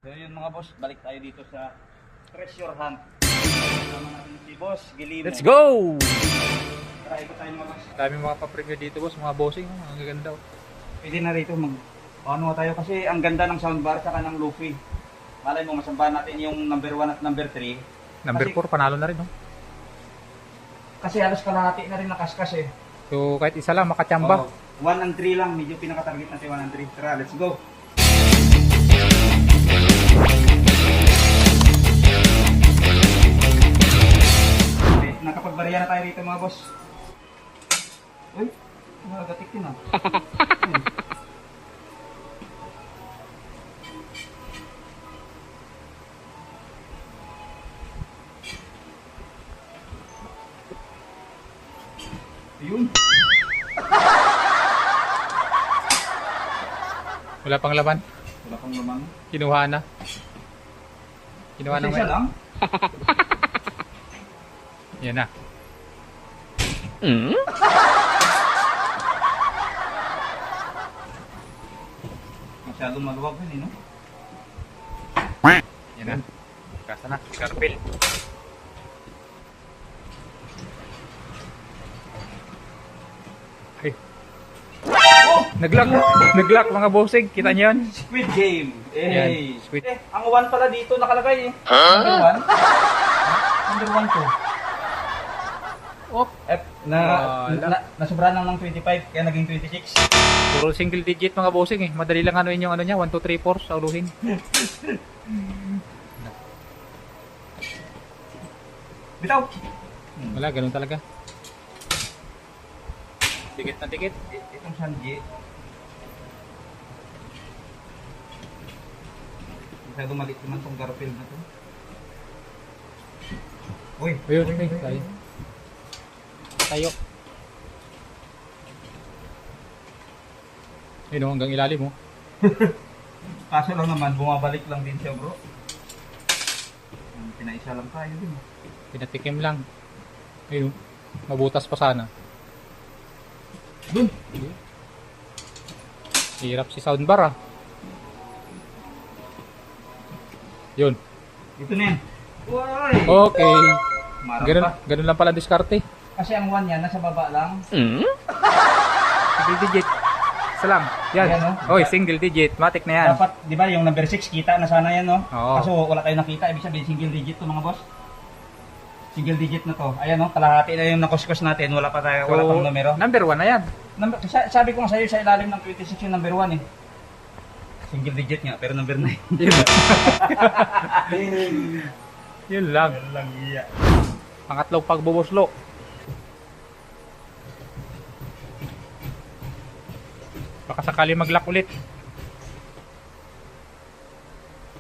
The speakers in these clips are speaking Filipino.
So yun mga boss, balik tayo dito sa treasure hunt. Kasama natin si Boss Gilimo. Let's go! Try ko tayo mga boss. Dami mga pa-premiere dito boss, mga bossing. Ang gaganda oh. Pwede na rito ano tayo kasi ang ganda ng soundbar saka ng Luffy. Malay mo masambahan natin yung number 1 at number 3. Number 4, panalo na rin oh. Kasi halos kalahati na rin nakaskas eh. So kahit isa lang, makachamba. 1 and 3 lang, medyo pinaka-target natin 1 and 3. Tara, let's go! Okay, nakapagbarya na tayo rito mga boss. Uy, magatik din ah. Ayun. Wala pang laman. Wala pang laman. Kinuha na. Kinuha na Isa lang. Yan na. Masyadong maluwag yun eh, no? Yan na. Kasa na. Scarpel. Ay. Naglock. Naglock mga bossing. Kita niyo yan? Squid Game. Yan, Eh, squid. ang 1 pala dito nakalagay eh. Number 1? Number 1 to. Op. Nasobra lang ng 25 kaya naging 26. Puro single digit mga bossing eh. Madali lang anuin yung ano niya. 1, 2, 3, 4 sa uluhin. Bitaw. Wala, ganun talaga. Tikit na tikit. Itong Sanji. Masyado maliit naman tong Garfield na to. Uy. Ayun, tayo. Tayo. Yun o, hanggang ilalim mo. Kaso lang naman, bumabalik lang din siya bro. Pinaisa lang tayo din. Pinatikim lang. Ayun, mabutas pa sana. Dun! Hirap si soundbar ah. Yun. Ito na yan. Uy! Okay. Marang Ganun, pa. ganun lang pala diskarte. Kasi ang 1 yan, nasa baba lang. Single digit. Isa lang. Yan. Ayan, no? Oy, single digit. Matik na yan. Dapat, di ba, yung number 6 kita na sana yan, no? Oo. Kaso wala tayong nakita, ibig sabihin single digit to mga boss. Single digit na to. Ayan, no? Kalahati na yung nakuskus natin, wala pa tayo, wala pang numero. Number 1 na yan. Sabi ko nga sa'yo, sa ilalim ng 26 yung number 1 eh. Single digit nga, pero number 9. Yun lang. Yun lang. Yan lang, iya. Pangatlong pagbubuslo. Baka sakali mag-lock ulit.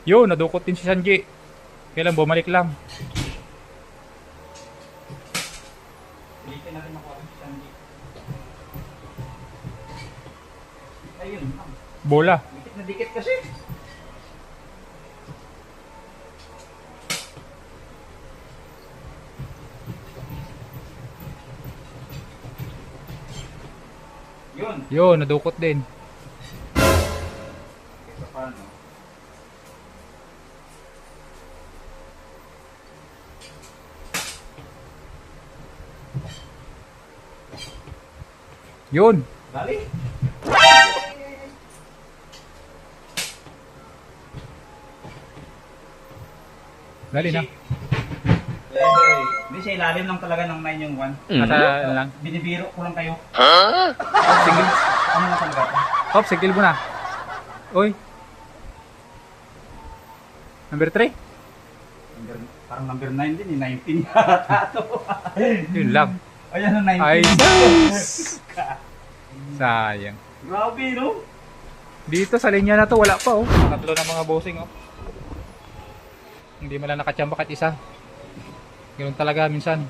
Yun, nadukot din si Sanji. Kailan bumalik lang. Pilitin natin ako ang Sanji. Ayun. Bola. Dikit na dikit kasi. Yun. Yun, nadukot din. Ito paano? Yun. Dali. Dali na. Hindi, sa ilalim lang talaga ng 9 yung 1. Nasa ano lang. Binibiro ko lang kayo. Single. Ano na talaga? Hop, single mo na. Uy. Number 3. Parang number 9 din, 19 yata to. Yun lang. Ayan ang 19. Ay, sayang. Grabe, no? Dito sa linya na to, wala pa oh. Tatlo na mga bossing oh. Hindi man lang nakachamba kahit isa. Ganun talaga minsan.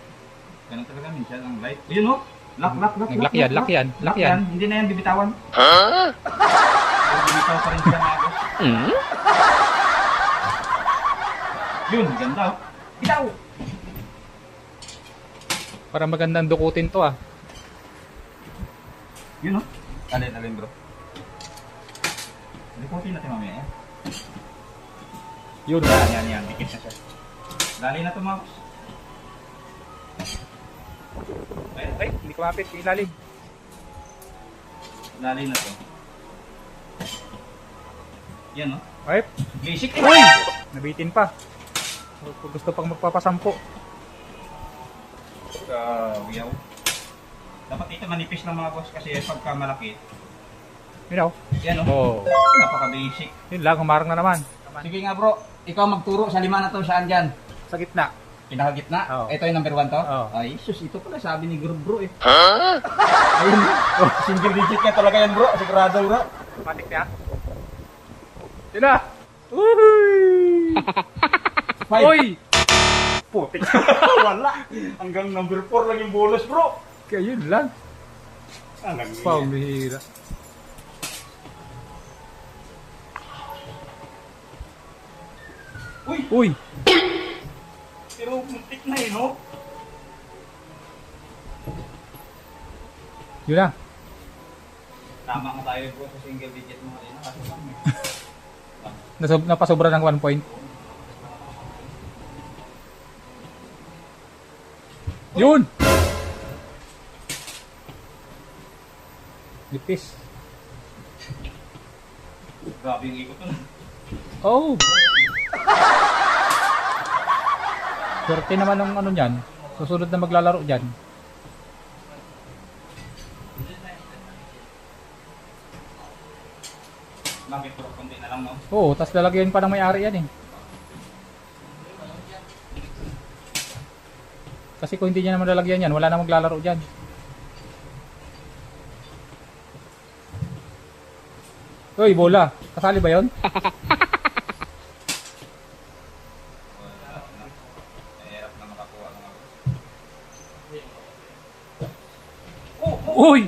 Ganun talaga minsan ang light. Yun, no? Lock. Nag-lock yan, lock yan, lock yan. Hindi na yan bibitawan. Ha? Bibitaw pa rin siya mga boss. Yun, ganda oh. Bitaw! Para magandang dukutin to ah. Yun, no? Alin, bro. Dukutin natin mamaya. Yun. Yan. Dikit na siya. Dali na to mga boss. Ay, hindi kumapit. Ilalim. Dali na to. Yan no. Ay, Basic uy! Nabitin pa. Kung gusto pang magpapasampo. Yaw. Dapat ito manipis lang mga boss kasi pagka malaki. You know? Yan no. Oh. Napaka-basic. Yun lang, humarang na naman. Sige nga bro, ikaw magturo sa lima na to, saan dyan? Sa gitna. Pinakagitna? Oo. Ito yung number 1 to? Oo. Ay, sus, ito pala sabi ni bro eh. Ayun, oh, single digit ka talaga yan bro, sigurado bro. Matik niya. Yun na! Uy! Five. Uy! Putik. Wala. Hanggang number 4 lang yung bonus bro. Kaya yun lang. Alam Pambihira. Uy, Uy! pero muntik na eh no? Yun na. Tama nga tayo bro sa single digit mo kanina kasi lang eh. Napasobra ng 1 point. Yun! Nipis. Grabe yung ikot nun. Oh! Swerte naman ng ano niyan. Susunod na maglalaro dyan. Bakit bro, kundi na lang no? Oo, tas lalagyan pa ng may-ari yan eh. Kasi kung hindi niya naman lalagyan yan, wala na maglalaro dyan. Uy, bola. Kasali ba yon? Mahirap na makakuha mga bro. Uy!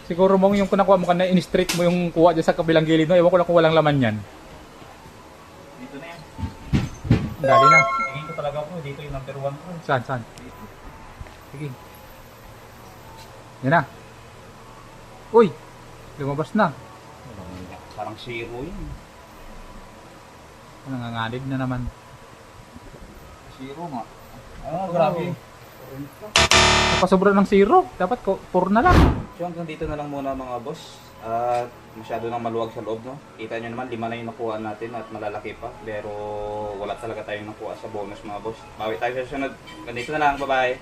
Siguro mong yung kunakuha mo kanina, in-straight mo yung kuha dyan sa kabilang gilid mo. Ewan ko lang kung walang laman yan. Dito na yan. Dali na. Tingin ko talaga bro, dito yung number 1 bro. Saan? Sige. Yan na. Uy! Lumabas na. Parang zero yun. Nangangalid na naman. Zero nga. Grabe. Napasobra ng 0. Dapat 4 na lang. So hanggang dito na lang muna mga boss. At masyado nang maluwag sa loob no. Kita nyo naman 5 na yung nakuha natin at malalaki pa. Pero wala talaga tayong nakuha sa bonus mga boss. Bawi tayo sa susunod. Ganito na lang. Bye bye.